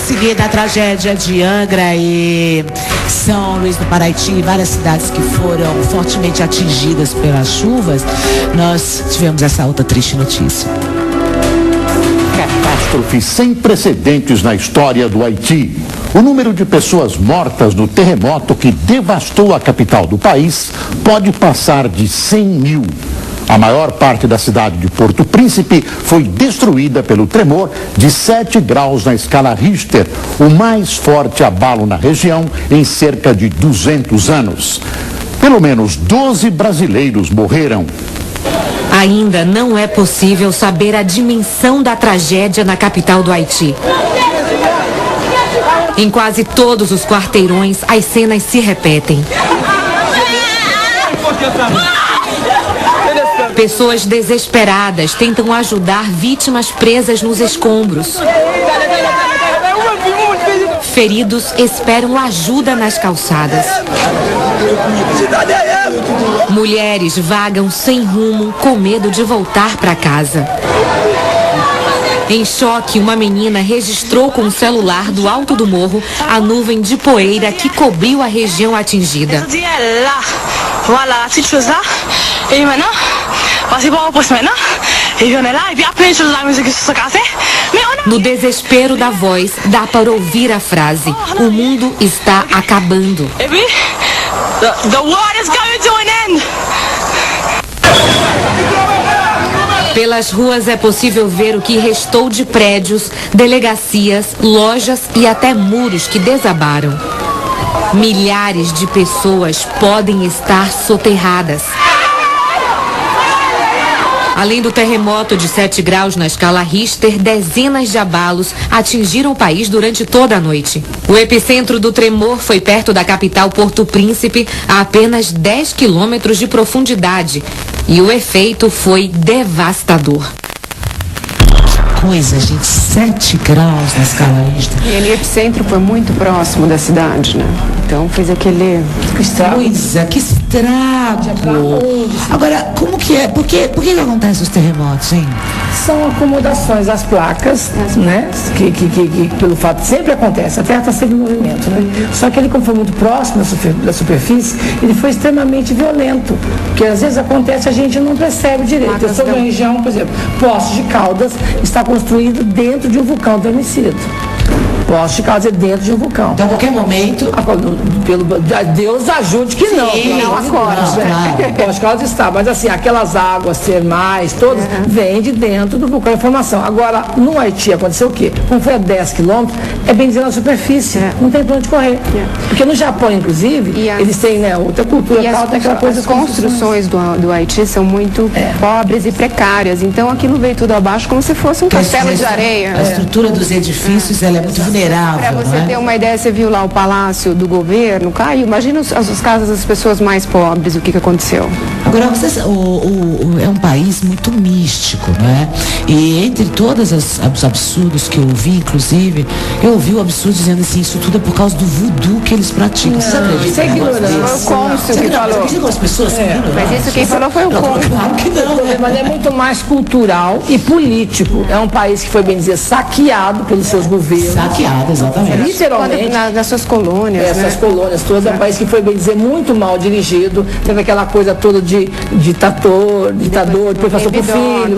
seguida a tragédia de Angra e São Luís do Paraitinga e várias cidades que foram fortemente atingidas pelas chuvas, nós tivemos essa outra triste notícia. Catástrofe sem precedentes na história do Haiti. O número de pessoas mortas no terremoto que devastou a capital do país pode passar de 100 mil. A maior parte da cidade de Porto Príncipe foi destruída pelo tremor de 7 graus na escala Richter, o mais forte abalo na região em cerca de 200 anos. Pelo menos 12 brasileiros morreram. Ainda não é possível saber a dimensão da tragédia na capital do Haiti. Em quase todos os quarteirões, as cenas se repetem. Pessoas desesperadas tentam ajudar vítimas presas nos escombros. Feridos esperam ajuda nas calçadas. Mulheres vagam sem rumo, com medo de voltar para casa. Em choque, uma menina registrou com o celular do alto do morro a nuvem de poeira que cobriu a região atingida. No desespero da voz, dá para ouvir a frase: o mundo está acabando. The war is coming to an end. Pelas ruas é possível ver o que restou de prédios, delegacias, lojas e até muros que desabaram. Milhares de pessoas podem estar soterradas. Além do terremoto de 7 graus na escala Richter, dezenas de abalos atingiram o país durante toda a noite. O epicentro do tremor foi perto da capital Porto Príncipe, a apenas 10 quilômetros de profundidade. E o efeito foi devastador. Coisa, gente, 7 graus na escala Richter. E o epicentro foi muito próximo da cidade, né? Então fez aquele estrago. Coisa, que estrago. Agora, como que é? Por que acontecem os terremotos, hein? São acomodações das placas, né? Que pelo fato sempre acontece, a Terra está sempre em movimento, né? Só que ele, como foi muito próximo da superfície, ele foi extremamente violento. Porque às vezes acontece, a gente não percebe direito. Eu sou de uma região, por exemplo, Poços de Caldas está construído dentro de um vulcão dormicida. Poços de Caldas é dentro de um vulcão. Então, a qualquer momento... Deus ajude que não. Sim, não agora. Poços de Caldas está, mas assim, aquelas águas termais, todas, vêm de dentro do vulcão de formação. Agora, no Haiti aconteceu o quê? Como foi a 10 quilômetros, é bem dizer na superfície, não tem pra onde correr. Porque no Japão, inclusive, eles têm, né, outra cultura, tal, tem aquela coisa... As construções do Haiti são muito pobres e precárias, então aquilo veio tudo abaixo como se fosse um castelo de areia. A estrutura dos edifícios, ela é muito vulnerável. Para você ter uma ideia, você viu lá o palácio do governo caiu. Imagina as casas das pessoas mais pobres, o que aconteceu. Agora, vocês, é um país muito místico, né? E entre todos os absurdos que eu ouvi, inclusive, eu ouvi o absurdo dizendo assim, isso tudo é por causa do voodoo que eles praticam. Você acredita? Foi o cônsul que falou. As pessoas mas isso quem falou foi o cônsul. Claro que não. Mas é muito mais cultural e político. É um país que foi, bem dizer, saqueado pelos seus governos. Saqueado, exatamente. Literalmente. Nas suas colônias. Essas colônias todas. É um país que foi, bem dizer, muito mal dirigido. Teve aquela coisa toda de ditador, depois passou pro filho.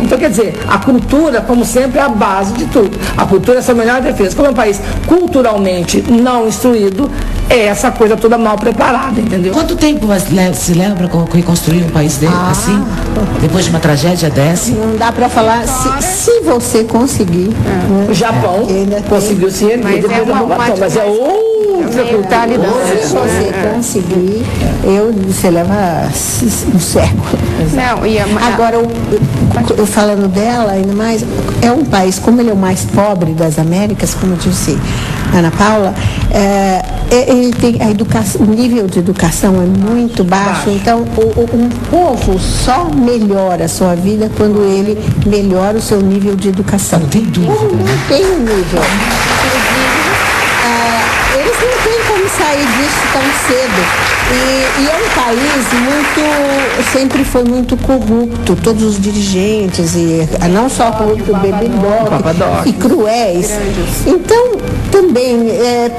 Então, quer dizer, a cultura, como sempre, é a base de tudo. A cultura é a sua melhor defesa. Como é um país culturalmente não instruído, é essa coisa toda mal preparada, entendeu? Quanto tempo se leva para reconstruir um país dele, assim? Depois de uma tragédia dessa? Não dá para falar se você conseguir. O Japão conseguiu se erguer depois da bombação, mas é outra cultura. Se você conseguir, você leva um século. Não, agora, eu falando dela, ainda mais, é um país, como ele é o mais pobre das Américas, como eu disse, Ana Paula, ele tem o nível de educação é muito baixo, então um povo só melhora a sua vida quando ele melhora o seu nível de educação. Não tem dúvida. Não tem nível. Eles não têm como sair disso tão cedo. E é um país sempre foi muito corrupto, todos os dirigentes, e não só corrupto, Bebedoc e cruéis. Então, também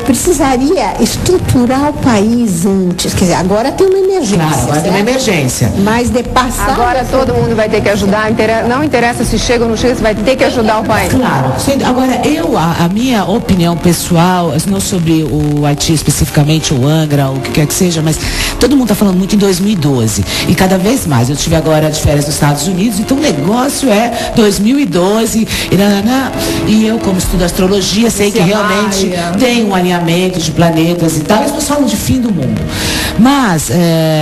precisaria estruturar o país antes. Quer dizer, agora tem uma emergência. Claro, agora tem uma emergência. Mas de passar... Agora todo mundo vai ter que ajudar, não interessa se chega ou não chega, você vai ter que ajudar o país. Claro. Agora, a minha opinião pessoal, não sobre o Haiti especificamente, o Angra, o que quer que seja, mas todo mundo está falando muito em 2012. E cada vez mais. Eu tive agora de férias nos Estados Unidos, então o negócio é 2012, e eu, como estudo astrologia, sei que realmente tem um alinhamento de planetas e tal. As pessoas falam de fim do mundo. Mas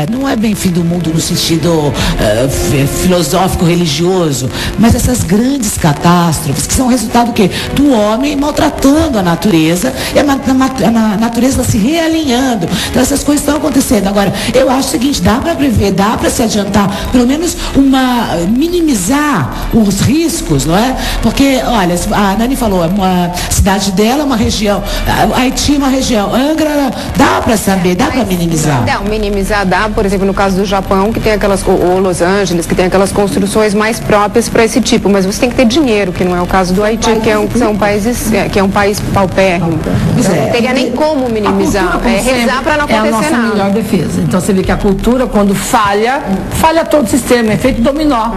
não é bem fim do mundo no sentido filosófico, religioso, mas essas grandes catástrofes que são resultado do quê? Do homem maltratando a natureza e a natureza se realinhando. Então essas coisas estão acontecendo. Agora, eu acho o seguinte, dá para prever, dá para se adiantar, pelo menos minimizar os riscos, não é? Porque, olha, a Nani falou, uma cidade dela, uma região, Haiti, uma região, Angra, dá para saber, dá para minimizar. Não, minimizar dá, por exemplo, no caso do Japão, que tem ou Los Angeles, que tem aquelas construções mais próprias para esse tipo, mas você tem que ter dinheiro, que não é o caso do Haiti, que é um país paupérrimo. Então, não teria nem como minimizar, rezar para não acontecer nada. É a nossa melhor defesa. Então você vê que a cultura, quando falha todo o sistema, é efeito dominó.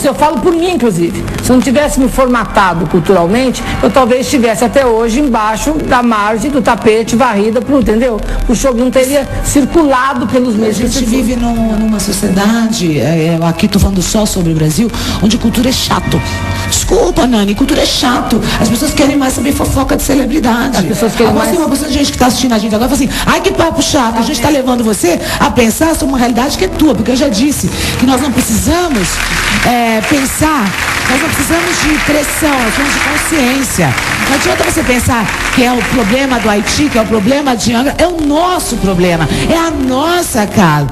Eu falo por mim, inclusive. Se eu não tivesse me formatado culturalmente, eu talvez estivesse até hoje embaixo da margem do tapete, varrida, entendeu? O show não teria circulado pelos meios. A gente vive numa sociedade, aqui estou falando só sobre o Brasil, onde cultura é chato. Desculpa, Nani, cultura é chato. As pessoas querem mais saber fofoca de celebridade. As pessoas querem mais... Tem uma pessoa de gente que está assistindo a gente agora fala assim, ai que papo chato, a gente está levando você a pensar sobre uma realidade que é tua, porque eu já disse que nós não precisamos pensar, nós não precisamos de pressão, nós precisamos de consciência. Não adianta você pensar que é o problema do Haiti, que é o problema de Angra, é o nosso problema, é a nossa casa.